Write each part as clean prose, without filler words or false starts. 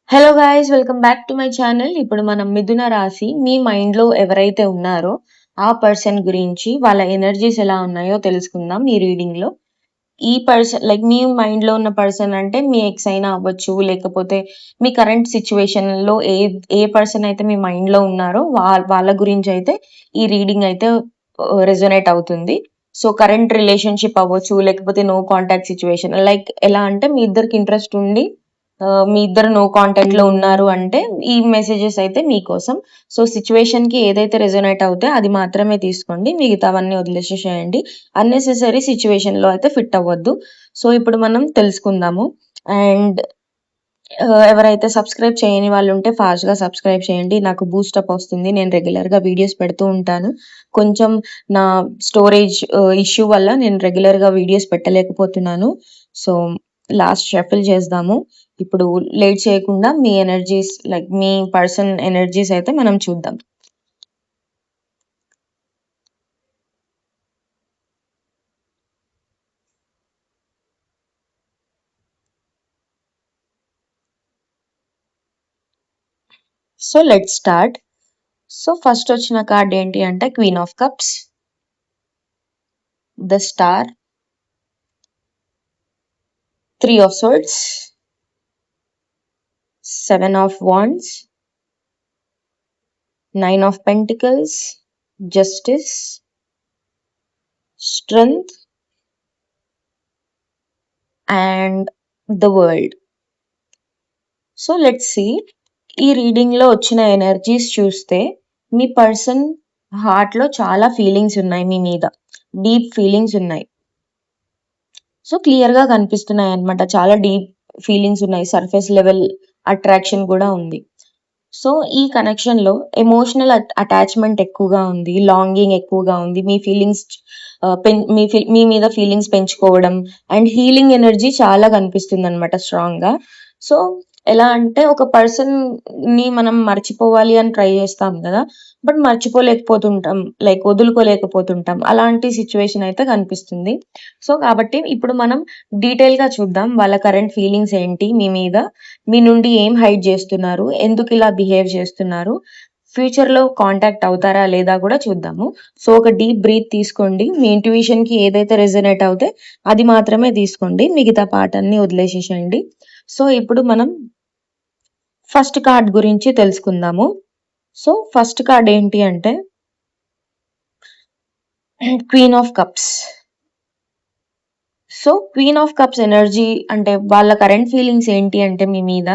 Hello guys, welcome back to my channel. ఇప్పుడు మనం మిథున రాశి మీ మైండ్లో ఎవరైతే ఉన్నారో ఆ పర్సన్ గురించి వాళ్ళ ఎనర్జీస్ ఎలా ఉన్నాయో తెలుసుకుందాం ఈ రీడింగ్లో. ఈ పర్సన్ మీ మైండ్లో ఉన్న పర్సన్ అంటే మీ ఎక్స్ అయినా అవ్వచ్చు, లేకపోతే మీ కరెంట్ సిచ్యువేషన్లో ఏ పర్సన్ అయితే మీ మైండ్లో ఉన్నారో వాళ్ళ గురించి అయితే ఈ రీడింగ్ అయితే రెజొనేట్ అవుతుంది. సో కరెంట్ రిలేషన్షిప్ అవ్వచ్చు, లేకపోతే నో కాంటాక్ట్ సిచ్యువేషన్. ఎలా అంటే మీ ఇద్దరికి ఇంట్రెస్ట్ ఉండి మీ ఇద్దరు నో కాంటాక్ట్ లో ఉన్నారు అంటే ఈ మెసేజెస్ అయితే మీకోసం. సో సిచ్యువేషన్ కి ఏదైతే రెజొనేట్ అవుతే అది మాత్రమే తీసుకోండి, మిగతావన్నీ వదిలేసేసేయండి. అన్నెసెసరీ సిచ్యువేషన్ లో అయితే ఫిట్ అవ్వద్దు. సో ఇప్పుడు మనం తెలుసుకుందాము. అండ్ ఎవరైతే సబ్స్క్రైబ్ చేయని వాళ్ళు ఉంటే ఫాస్ట్ గా సబ్స్క్రైబ్ చేయండి, నాకు బూస్టప్ వస్తుంది. నేను రెగ్యులర్ గా వీడియోస్ పెడుతూ ఉంటాను. కొంచెం నా స్టోరేజ్ ఇష్యూ వల్ల నేను రెగ్యులర్ గా వీడియోస్ పెట్టలేకపోతున్నాను. సో లాస్ట్ షఫిల్ చేద్దాము. ఇప్పుడు లేట్ చేయకుండా మీ ఎనర్జీస్ మీ పర్సన్ ఎనర్జీస్ అయితే మనం చూద్దాం. So let start. So first వచ్చిన కార్డ్ ఏంటి అంటే queen of cups, the star, 3 of swords, 7 of wands, 9 of pentacles, justice, strength and the world. So let's see. ఈ రీడింగ్ లో వచ్చిన ఎనర్జీస్ చూస్తే మీ పర్సన్ హార్ట్ లో చాలా ఫీలింగ్స్ ఉన్నాయి, మీ మీద డీప్ ఫీలింగ్స్ ఉన్నాయి. సో క్లియర్ గా కనిపిస్తున్నాయి అన్నమాట, చాలా డీప్ ఫీలింగ్స్ ఉన్నాయి, సర్ఫేస్ లెవెల్ అట్రాక్షన్ కూడా ఉంది. సో ఈ కనెక్షన్ లో ఎమోషనల్ అటాచ్మెంట్ ఎక్కువగా ఉంది, లాంగింగ్ ఎక్కువగా ఉంది. మీ ఫీలింగ్స్ మీ మీద ఫీలింగ్స్ పెంచుకోవడం అండ్ హీలింగ్ ఎనర్జీ చాలా కనిపిస్తుంది అనమాట స్ట్రాంగ్ గా. సో ఎలా అంటే ఒక పర్సన్ ని మనం మర్చిపోవాలి అని ట్రై చేస్తాం కదా, బట్ మర్చిపోలేకపోతుంటాం, వదులుకోలేకపోతుంటాం. అలాంటి సిచ్యువేషన్ అయితే కనిపిస్తుంది. సో కాబట్టి ఇప్పుడు మనం డీటెయిల్ గా చూద్దాం వాళ్ళ కరెంట్ ఫీలింగ్స్ ఏంటి, మీ మీద, మీ నుండి ఏం హైడ్ చేస్తున్నారు, ఎందుకు ఇలా బిహేవ్ చేస్తున్నారు, ఫ్యూచర్ లో కాంటాక్ట్ అవుతారా లేదా కూడా చూద్దాము. సో ఒక డీప్ బ్రీత్ తీసుకోండి. మీ ఇంట్యూషన్ కి ఏదైతే రెజొనేట్ అవుతే అది మాత్రమే తీసుకోండి, మిగతా పార్ట్ అన్ని వదిలేసేసేయండి. సో ఇప్పుడు మనం ఫస్ట్ కార్డ్ గురించి తెలుసుకుందాము. సో ఫస్ట్ కార్డ్ ఏంటి అంటే queen of cups. So queen of cups energy అంటే వాళ్ళ కరెంట్ ఫీలింగ్స్ ఏంటి అంటే మీ మీద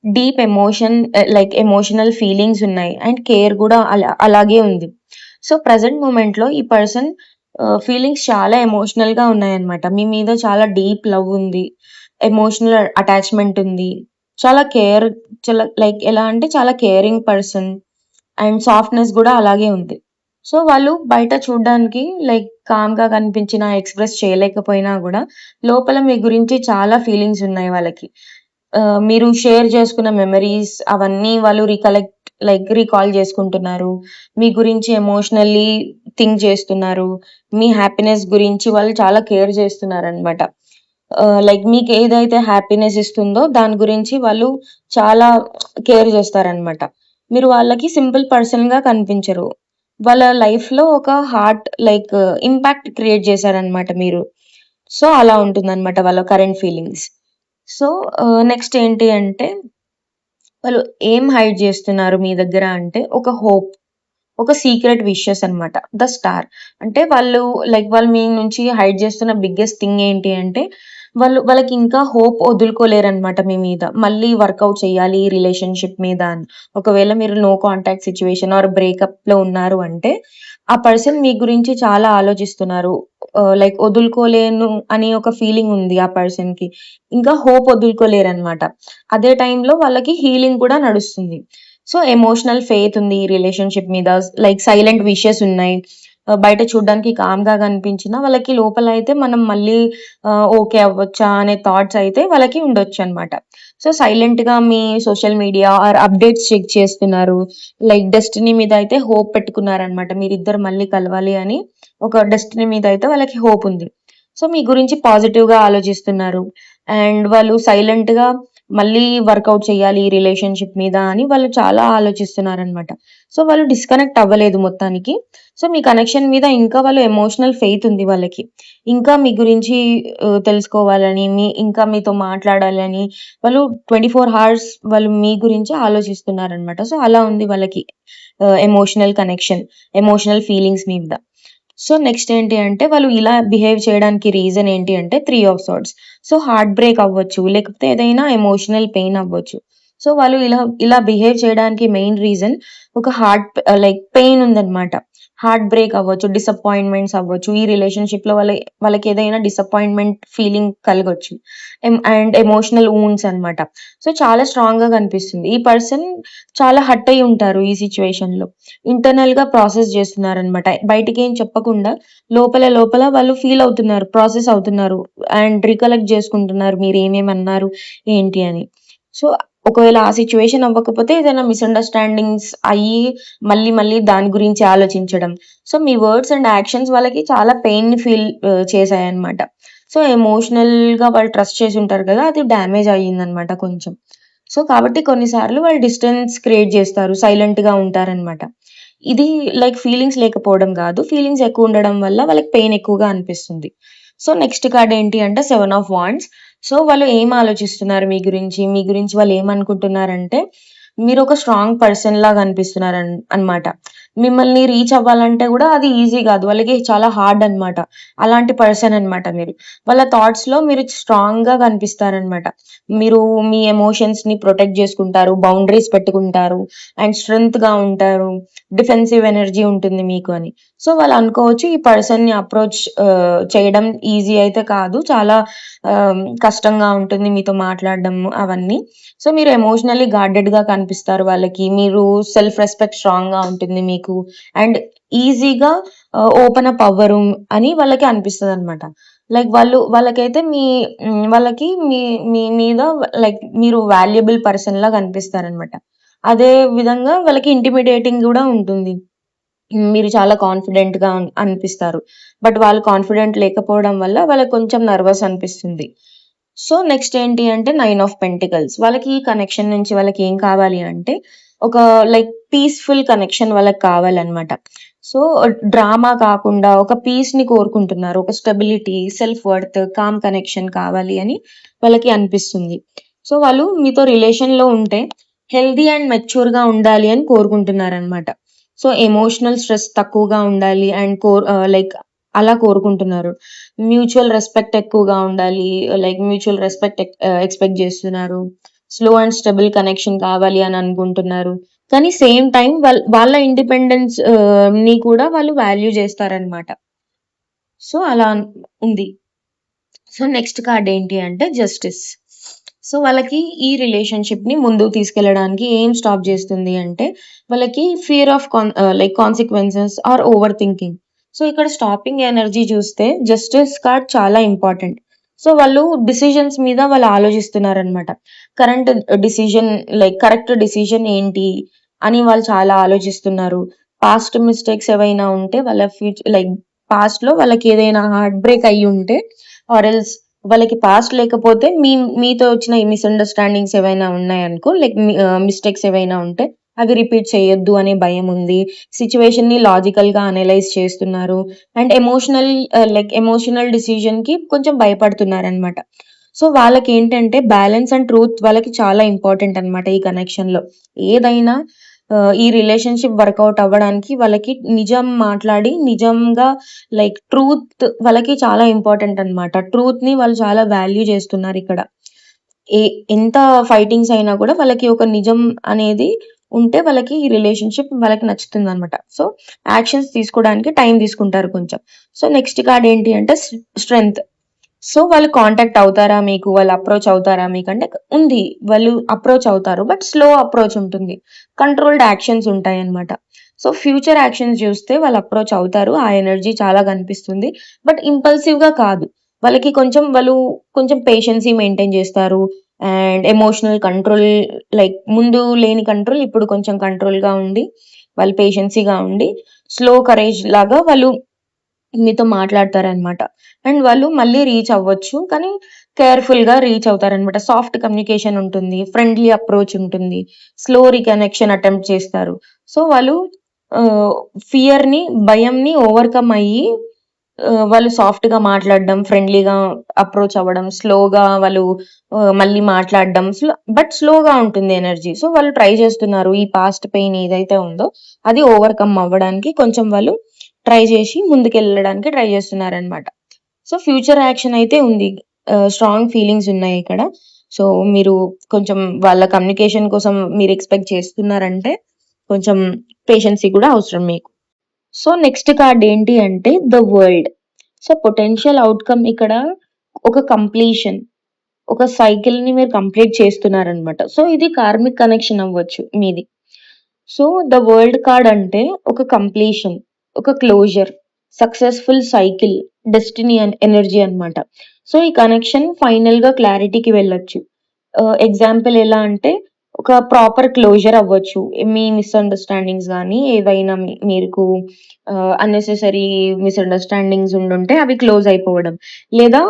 డీప్ ఎమోషనల్ ఫీలింగ్స్ ఉన్నాయి అండ్ కేర్ కూడా అలాగే ఉంది. సో ప్రజెంట్ మూమెంట్ లో ఈ పర్సన్ ఫీలింగ్స్ చాలా ఎమోషనల్ గా ఉన్నాయన్నమాట. మీ మీద చాలా డీప్ లవ్ ఉంది, ఎమోషనల్ అటాచ్మెంట్ ఉంది, చాలా కేర్, చాలా ఎలా అంటే చాలా కేరింగ్ పర్సన్ అండ్ సాఫ్ట్నెస్ కూడా అలాగే ఉంది. సో వాళ్ళు బయట చూడడానికి కామ్ గా కనిపించినా, ఎక్స్ప్రెస్ చేయలేకపోయినా కూడా లోపల మీ గురించి చాలా ఫీలింగ్స్ ఉన్నాయి వాళ్ళకి. మీరు షేర్ చేసుకున్న మెమరీస్ అవన్నీ వాళ్ళు రీకాల్ చేసుకుంటున్నారు. మీ గురించి ఎమోషనల్లీ థింక్ చేస్తున్నారు. మీ హ్యాపీనెస్ గురించి వాళ్ళు చాలా కేర్ చేస్తున్నారు అనమాట. మీకు ఏదైతే హ్యాపీనెస్ ఇస్తుందో దాని గురించి వాళ్ళు చాలా కేర్ చేస్తారనమాట. మీరు వాళ్ళకి సింపుల్ పర్సన్ గా కనిపించరు, వాళ్ళ లైఫ్ లో ఒక హార్ట్ ఇంపాక్ట్ క్రియేట్ చేశారనమాట మీరు. సో అలా ఉంటుందన్నమాట వాళ్ళ కరెంట్ ఫీలింగ్స్. సో నెక్స్ట్ ఏంటి అంటే వాళ్ళు ఏం హైడ్ చేస్తున్నారు మీ దగ్గర అంటే ఒక హోప్, ఒక సీక్రెట్ విషెస్ అన్నమాట. ద స్టార్ అంటే వాళ్ళు మీ నుంచి హైడ్ చేస్తున్న బిగ్గెస్ట్ థింగ్ ఏంటి అంటే వాళ్ళకి ఇంకా హోప్ వదులుకోలేరనమాట మీ మీద, మళ్ళీ వర్కౌట్ చేయాలి ఈ రిలేషన్షిప్ మీద అని. ఒకవేళ మీరు no contact situation or breakup లో ఉన్నారు అంటే ఆ పర్సన్ మీ గురించి చాలా ఆలోచిస్తున్నారు. వదులుకోలేను అని ఒక ఫీలింగ్ ఉంది ఆ పర్సన్ కి, ఇంకా హోప్ వదులుకోలేరు అనమాట. అదే టైంలో వాళ్ళకి హీలింగ్ కూడా నడుస్తుంది. సో ఎమోషనల్ ఫెయిత్ ఉంది ఈ రిలేషన్షిప్ మీద, సైలెంట్ విషెస్ ఉన్నాయి. బయట చూడడానికి కామ్ గా కనిపించినా వాళ్ళకి లోపల అయితే మనం మళ్ళీ ఓకే అవ్వచ్చా అనే థాట్స్ అయితే వాళ్ళకి ఉండొచ్చు అనమాట. సో సైలెంట్ గా మీ social media or updates check చేస్తున్నారు. డెస్టినీ మీద అయితే హోప్ పెట్టుకున్నారనమాట, మీరిద్దరు మళ్ళీ కలవాలి అని ఒక డెస్టినీ మీద అయితే వాళ్ళకి హోప్ ఉంది. సో మీ గురించి పాజిటివ్ గా ఆలోచిస్తున్నారు అండ్ వాళ్ళు సైలెంట్ గా మళ్ళీ వర్కౌట్ చేయాలి ఈ రిలేషన్‌షిప్ మీద అని వాళ్ళు చాలా ఆలోచిస్తున్నారనమాట. సో, వాళ్ళు డిస్కనెక్ట్ అవ్వలేదు మొత్తానికి. సో, మీ కనెక్షన్ మీద ఇంకా వాళ్ళు ఎమోషనల్ ఫెయిత్ ఉంది వాళ్ళకి. ఇంకా మీ గురించి తెలుసుకోవాలని, ఇంకా మీతో మాట్లాడాలని వాళ్ళు 24 హవర్స్ వాళ్ళు మీ గురించి ఆలోచిస్తున్నారనమాట. సో, అలా ఉంది వాళ్ళకి ఎమోషనల్ కనెక్షన్, ఎమోషనల్ ఫీలింగ్స్ మీద. సో, నెక్స్ట్ ఏంటి అంటే వాళ్ళు ఇలా బిహేవ్ చేయడానికి రీజన్ ఏంటి అంటే 3 ఆఫ్ సార్డ్స్. సో, హార్ట్ బ్రేక్ అవ్వచ్చు, లేకపోతే ఏదైనా ఎమోషనల్ పెయిన్ అవ్వచ్చు. సో, వాళ్ళు ఇలా ఇలా బిహేవ్ చేయడానికి మెయిన్ రీజన్ ఒక పెయిన్ ఉందన్నమాట. హార్ట్ బ్రేక్ అవ్వచ్చు, డిసప్పాయింట్‌మెంట్స్ అవ్వచ్చు. ఈ రిలేషన్‌షిప్‌లో వాళ్ళకేదైనా డిసప్పాయింట్‌మెంట్ ఫీలింగ్ కలగొచ్చు. అండ్ ఎమోషనల్ వూండ్స్ అన్నమాట. సో, చాలా స్ట్రాంగ్‌గా కనిపిస్తుంది. ఈ పర్సన్ చాలా హర్ట్ అయ్యి ఉంటారు ఈ సిట్యుయేషన్‌లో. ఇంటర్నల్‌గా ప్రాసెస్ చేస్తున్నారనమాట. బయటికేం చెప్పకుండా లోపల లోపల వాళ్ళు ఫీల్ అవుతున్నారు, ప్రాసెస్ అవుతున్నారు అండ్ రికలెక్ట్ చేసుకుంటున్నారు మీరేమేమన్నారు, ఏంటి అని. సో, ఒకవేళ ఆ సిట్యుయేషన్ అవ్వకపోతే ఏదైనా మిస్‌అండర్‌స్టాండింగ్స్ అయ్యి మళ్ళీ మళ్ళీ దాని గురించి ఆలోచించడం. So, me words and actions వాళ్ళకి చాలా పెయిన్‌ని ఫీల్ చేశాయన్నమాట. సో, ఎమోషనల్‌గా వాళ్ళు ట్రస్ట్ చేసుంటారు కదా! అది డ్యామేజ్ అయ్యిందన్నమాట కొంచెం. సో, కాబట్టి కొన్ని సార్లు వాళ్ళు డిస్టెన్స్ క్రియేట్ చేస్తారు. సైలెంట్‌గా ఉంటారనమాట. ఇది ఫీలింగ్స్ లేకపోవడం గాదు. ఫీలింగ్స్ ఎక్కువుండడం వల్ల వాళ్ళకి పెయిన్ ఎక్కువగా అనిపిస్తుంది. సో, నెక్స్ట్ కార్డ్ ఏంటి అంటే 7 ఆఫ్ వాండ్స్. సో, వాళ్ళు ఏం ఆలోచిస్తున్నారు మీ గురించి? మీ గురించి వాళ్ళు ఏమనుకుంటున్నారంటే, మీరొక స్ట్రాంగ్ పర్సన్‌లాగా అన్నమాట. మిమ్మల్ని రీచ్ అవ్వాలంటే గూడా అది ఈజీ గాదు. వాళ్ళకి చాలా హార్డ్ అన్నమాట. అలాంటి పర్సన్ అన్నమాట మీరు. వాళ్ళ థాట్స్‌లో మీరు స్ట్రాంగ్‌గా కనిపిస్తారన్నమాట. మీరు మీ ఎమోషన్స్‌ని ప్రొటెక్ట్ జేసుకుంటారు. బౌండరీస్ పెట్టుకుంటారు. అండ్ స్ట్రెంగ్త్‌గా ఉంటారు. డిఫెన్సివ్ ఎనర్జీ ఉంటుంది మీకు అని. సో, వాళ్ళు అనుకోవచ్చు ఈ పర్సన్‌ని అప్రోచ్ చేయడం ఈజీ అయితే కాదు. చాలా కష్టంగా ఉంటుంది మీతో మాట్లాడడం అవన్నీ. సో, మీరు ఎమోషనల్లీ గార్డెడ్‌గా కనిపిస్తారు వాళ్ళకి. మీరు సెల్ఫ్ రెస్పెక్ట్ స్ట్రాంగ్‌గా ఉంటుంది మీకు. అండ్ ఈజీగా ఓపెన్ అప్ అవ్వరు అని వాళ్ళకి అనిపిస్తదనమాట. వాళ్ళకైతే వాళ్ళకి మీ మీ మీద మీరు వాల్యుబుల్ పర్సన్‌లా కనిపిస్తారనమాట. అదే విధంగా వాళ్ళకి ఇంటిమిడేటింగ్ గూడా ఉంటుంది. మీరు చాలా కాన్ఫిడెంట్‌గా అనిపిస్తారు. బట్ వాళ్ళు కాన్ఫిడెంట్ లేకపోవడం వల్ల వాళ్ళకి కొంచెం నర్వస్ అనిపిస్తుంది. సో, నెక్స్ట్ ఏంటి అంటే 9 ఆఫ్ పెంటికల్స్. వాళ్ళకి ఈ కనెక్షన్ నుంచి వాళ్ళకేం కావాలి అంటే ఒక పీస్‌ఫుల్ కనెక్షన్ వాళ్ళకి కావాలన్నమాట. సో, డ్రామా కాకుండా ఒక పీస్‌ని కోరుకుంటున్నారు. ఒక stability, self worth, calm connection కావాలి అని వాళ్ళకి అనిపిస్తుంది. సో, వాళ్ళు మీతో రిలేషన్‌లో ఉంటే హెల్తీ అండ్ మెచ్యూర్‌గా ఉండాలి అని కోరుకుంటున్నారన్నమాట. సో, ఎమోషనల్ స్ట్రెస్ తక్కువగా ఉండాలి అండ్ అలా కోరుకుంటున్నారు. మ్యూచువల్ రెస్పెక్ట్ ఎక్కువగా ఉండాలి. మ్యూచువల్ రెస్పెక్ట్ ఎక్స్‌పెక్ట్ జేస్తున్నారు. స్లో అండ్ స్టెబుల్ కనెక్షన్ కావాలి అని అనుకుంటున్నారు. కానీ సేమ్ టైమ్ వాళ్ళ ఇండిపెండెన్స్ ని కూడా వాళ్ళు వాల్యూ జేస్తారనమాట. సో, అలా ఉంది. సో, నెక్స్ట్ కార్డ్ ఏంటి అంటే జస్టిస్. సో, వాళ్ళకి ఈ రిలేషన్‌షిప్‌ని ముందుకు తీసుకెళ్లడానికి ఏం స్టాప్ జేస్తుంది అంటే, వాళ్ళకి fear of consequences or overthinking. So, ఇక్కడ స్టాపింగ్ ఎనర్జీ చూస్తే జస్టిస్ కార్డ్ చాలా ఇంపార్టెంట్. సో, వాళ్ళు డిసిషన్స్ మీద వాళ్ళు ఆలోచిస్తున్నారనమాట. కరెంట్ డిసిషన్ కరెక్ట్ డిసిషన్ ఏంటి అని వాళ్ళు చాలా ఆలోచిస్తున్నారు. పాస్ట్ మిస్టేక్స్ ఏవైనా ఉంటే వాళ్ళ పాస్ట్‌లో వాళ్ళకేదైనా హార్ట్ బ్రేక్ అయ్యుంటే ఆర్ ఎల్స్ వాళ్ళకి పాస్ట్ లేకపోతే మీతో వచ్చిన ఈ మిస్‌అండర్‌స్టాండింగ్స్ ఏవైనా ఉన్నాయనుకో మిస్టేక్స్ ఏవైనా ఉంటే అవి రిపీట్ చేయొద్దు అనే భయముంది. సిట్యుయేషన్‌ని లాజికల్‌గా అనలైజ్ చేస్తున్నారు. అండ్ ఎమోషనల్ డెసిషన్‌కి కొంచెం భయపడుతున్నారనమాట. సో, వాళ్ళకేంటంటే బ్యాలెన్స్ అండ్ ట్రూత్ వాళ్ళకి చాలా ఇంపార్టెంట్ అనమాట ఈ కనెక్షన్‌లో. ఏదైనా ఈ రిలేషన్‌షిప్ వర్కౌట్ అవ్వడానికి వాళ్ళకి నిజం మాట్లాడి నిజంగా ట్రూత్ వాళ్ళకి చాలా ఇంపార్టెంట్ అన్నమాట. ట్రూత్‌ని వాళ్ళు చాలా వాల్యూ చేస్తున్నారిక్కడ. ఎంత ఫైటింగ్స్ అయినా కూడా వాళ్ళకి ఒక నిజం అనేది ఉంటే వాళ్ళకి ఈ రిలేషన్‌షిప్ వాళ్ళకి నచ్చుతుందన్నమాట. సో, యాక్షన్స్ తీసుకోవడానికి టైం తీసుకుంటారు కొంచెం. సో, నెక్స్ట్ కార్డ్ ఏంటి అంటే స్ట్రెంగ్త్. సో, వాళ్ళు కాంటాక్ట్ అవుతారా మీకు? వాళ్ళు అప్రోచ్ అవుతారా మీకంటే ఉంది. వాళ్ళు అప్రోచ్ అవుతారు. బట్ స్లో అప్రోచ్ ఉంటుంది. కంట్రోల్డ్ యాక్షన్స్ ఉంటాయన్నమాట. సో, ఫ్యూచర్ యాక్షన్స్ చూస్తే వాళ్ళు అప్రోచ్ అవుతారు. ఆ ఎనర్జీ చాలా కనిపిస్తుంది. బట్ ఇంపల్సివ్‌గా కాదు. వాళ్ళు కొంచెం పేషెన్సీ మెయింటైన్ చేస్తారు. అండ్ ఎమోషనల్ కంట్రోల్ ముందు లేని కంట్రోల్ ఇప్పుడు కొంచెం కంట్రోల్‌గా ఉండి, వాళ్ళు పేషెన్సీగా ఉండి, స్లో కరేజ్ లాగా వాళ్ళు మీతో మాట్లాడతారనమాట. అండ్ వాళ్ళు మళ్ళీ రీచ్ అవ్వచ్చు. కానీ కేర్‌ఫుల్‌గా రీచ్ అవుతారనమాట. సాఫ్ట్ కమ్యూనికేషన్ ఉంటుంది. ఫ్రెండ్లీ అప్రోచ్ ఉంటుంది. స్లో రీకనెక్షన్ అటెంప్ట్ చేస్తారు. సో, వాళ్ళు ఆహ్, ఫియర్‌ని, భయంని ఓవర్‌కమ్ అయ్యి వాళ్ళు సాఫ్ట్‌గా మాట్లాడడం, ఫ్రెండ్లీగా అప్రోచ్ అవ్వడం, స్లోగా వాళ్ళు మళ్ళీ మాట్లాడడం, బట్ స్లోగా ఉంటుంది ఎనర్జీ. సో, వాళ్ళు ట్రై చేస్తున్నారు. ఈ పాస్ట్ పెయిన్ ఏదైతే ఉందో అది ఓవర్‌కమ్ అవ్వడానికి కొంచెం వాళ్ళు ట్రై చేసి ముందుకెళ్ళడానికి ట్రై చేస్తున్నారనమాట. సో, ఫ్యూచర్ యాక్షన్ అయితే ఉంది. స్ట్రాంగ్ ఫీలింగ్స్ ఉన్నాయి ఇక్కడ. సో, మీరు కొంచెం వాళ్ళ కమ్యూనికేషన్ కోసం మీరు ఎక్స్‌పెక్ట్ చేస్తున్నారంటే కొంచెం పేషెన్సీ కూడా అవసరం మీకు. సో, నెక్స్ట్ కార్డ్ ఏంటి అంటే the world. So, potential outcome ఇక్కడ ఒక కంప్లీషన్. ఒక సైకిల్‌ని మీరు కంప్లీట్ చేస్తున్నారనమాట. సో, ఇది కార్మిక్ కనెక్షన్ అవ్వచ్చు మీది. సో, ద వరల్డ్ కార్డ్ అంటే ఒక కంప్లీషన్, ఒక closure, successful cycle, destiny energy అన్నమాట. సో, ఈ కనెక్షన్ ఫైనల్‌గా క్లారిటీకి వెళ్ళొచ్చు. ఎగ్జాంపుల్ ఎలా అంటే ఒక ప్రాపర్ క్లోజర్ అవ్వచ్చు. మీ మిస్‌అండర్‌స్టాండింగ్స్ గానీ ఏవైనా మీకు అన్నెసెసరీ మిస్‌అండర్‌స్టాండింగ్స్ ఉండుంటే అవి క్లోజ్ అయిపోవడం. లేదా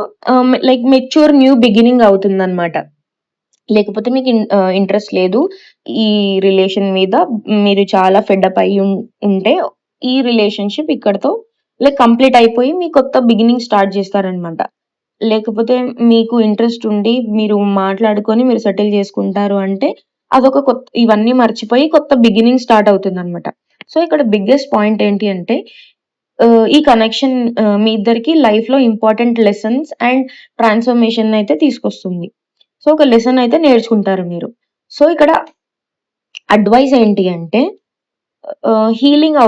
లైక్ మెచ్యూర్ న్యూ బిగినింగ్ అవుతుందన్నమాట. లేకపోతే మీకు ఇంట్రెస్ట్ లేదు. ఈ రిలేషన్ మీద మీరు చాలా ఫెడ్ అప్ అయ్యి ఉంటే ఈ రిలేషన్‌షిప్ ఇక్కడితో లైక్ కంప్లీట్ అయిపోయి మీ కొత్త బిగినింగ్ స్టార్ట్ చేస్తారనమాట. లేకపోతే మీకు ఇంట్రెస్ట్ ఉండి మీరు మాట్లాడుకొని మీరు సెటిల్ చేసుకుంటారు అంటే అదొక ఇవన్నీ మర్చిపోయి కొత్త బిగినింగ్ స్టార్ట్ అవుతుందనమాట. సో, ఇక్కడ బిగ్గెస్ట్ పాయింట్ ఏంటి అంటే ఈ కనెక్షన్ మీ ఇద్దరికి లైఫ్‌లో ఇంపార్టెంట్ లెసన్స్ అండ్ ట్రాన్స్‌ఫర్మేషన్ అయితే తీసుకొస్తుంది. సో, ఒక లెసన్ అయితే నేర్చుకుంటారు మీరు. సో, ఇక్కడ అడ్వైస్ ఏంటి అంటే హీలింగ్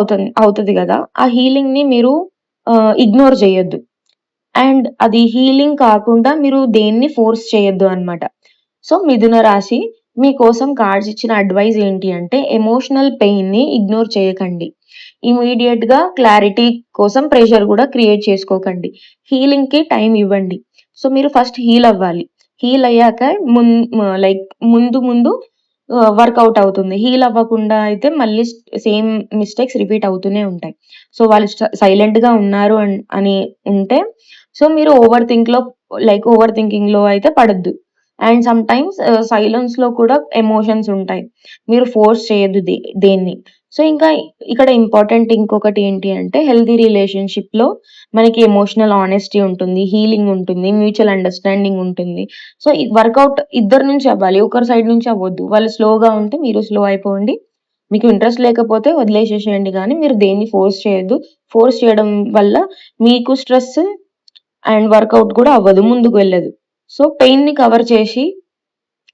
అవుతది గదా! ఆ హీలింగ్‌ని మీరు ఇగ్నోర్ చేయొద్దు. అండ్ అది హీలింగ్ కాకుండా మీరు దేన్ని ఫోర్స్ చేయొద్దు అన్నమాట. సో, మిథున రాశి మీకోసం కార్డ్స్ ఇచ్చిన అడ్వైస్ ఏంటి అంటే ఎమోషనల్ పెయిన్‌ని ఇగ్నోర్ చేయకండి. ఇమ్మీడియేట్‌గా క్లారిటీ కోసం ప్రెషర్ గూడా క్రియేట్ చేసుకోకండి. హీలింగ్‌కి టైం ఇవ్వండి. సో, మీరు ఫస్ట్ హీల్ అవ్వాలి. హీల్ అయ్యాక లైక్ ముందు ముందు వర్కౌట్ అవుతుంది. హీల్ అవ్వకుండా అయితే మళ్ళీ సేమ్ మిస్టేక్స్ రిపీట్ అవుతూనే ఉంటాయి. సో, వాళ్ళు సైలెంట్‌గా ఉన్నారు అని ఉంటే సో, మీరు ఓవర్ థింకింగ్‌లో అయితే పడొద్దు. అండ్ సమ్‌టైమ్స్ సైలెన్స్‌లో కూడా ఎమోషన్స్ ఉంటాయి. మీరు ఫోర్స్ చేయొద్దు దేన్ని. సో, ఇంకా ఇక్కడ ఇంపార్టెంట్ ఇంకొకటి ఏంటి అంటే హెల్తీ రిలేషన్‌షిప్‌లో మనకి ఎమోషనల్ ఆనెస్టీ ఉంటుంది. హీలింగ్ ఉంటుంది. మ్యూచువల్ అండర్‌స్టాండింగ్ ఉంటుంది. సో, ఈ వర్కౌట్ ఇద్దరి నుంచి అవ్వాలి. ఒకరి సైడ్ నుంచి అవ్వొద్దు. వాళ్ళు స్లోగా ఉంటే మీరు స్లో అయిపోండి. మీకు ఇంట్రెస్ట్ లేకపోతే వదిలేసేసేయండి గానీ మీరు దేన్ని ఫోర్స్ చేయొద్దు. ఫోర్స్ చేయడం వల్ల మీకు స్ట్రెస్ అండ్ వర్కౌట్ కూడా అవ్వదు. ముందుకు వెళ్ళదు. సో, పెయిన్‌ని కవర్ చేసి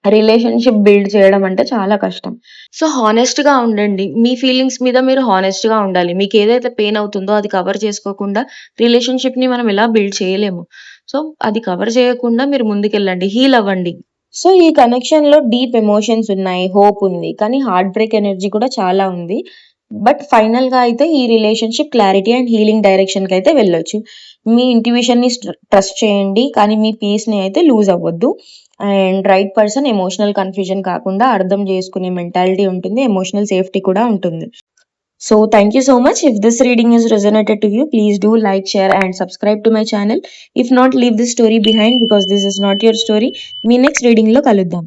రిలేషన్‌షిప్ బిల్డ్ చేయడం అంటే చాలా కష్టం. సో, హానెస్ట్‌గా ఉండండి. మీ ఫీలింగ్స్ మీద మీరు హానెస్ట్‌గా ఉండాలి. మీకేదైతే పెయిన్ అవుతుందో అది కవర్ చేసుకోకుండా రిలేషన్‌షిప్‌ని మనం ఎలా బిల్డ్ చేయలేము. సో, అది కవర్ చేయకుండా మీరు ముందుకెళ్ళండి. హీల్ అవ్వండి. సో, ఈ కనెక్షన్‌లో డీప్ ఎమోషన్స్ ఉన్నాయి. హోప్ ఉంది. కానీ హార్ట్ బ్రేక్ ఎనర్జీ కూడా చాలా ఉంది. బట్ ఫైనల్‌గా అయితే ఈ రిలేషన్‌షిప్ క్లారిటీ అండ్ హీలింగ్ డైరెక్షన్‌కైతే వెళ్ళొచ్చు. మీ ఇంట్యూషన్‌ని ట్రస్ట్ చేయండి. కానీ మీ పీస్‌ని అయితే లూజ్ అవ్వద్దు. And right person emotional confusion కాకుండా అర్థం చేసుకునే మెంటాలిటీ ఉంటుంది. ఎమోషనల్ సేఫ్టీ కూడా ఉంటుంది. So thank you so much. If this reading has resonated to you, please do like, share and subscribe to my channel. If not, leave this story behind because this is not your story. మీ next రీడింగ్‌లో కలుద్దాం.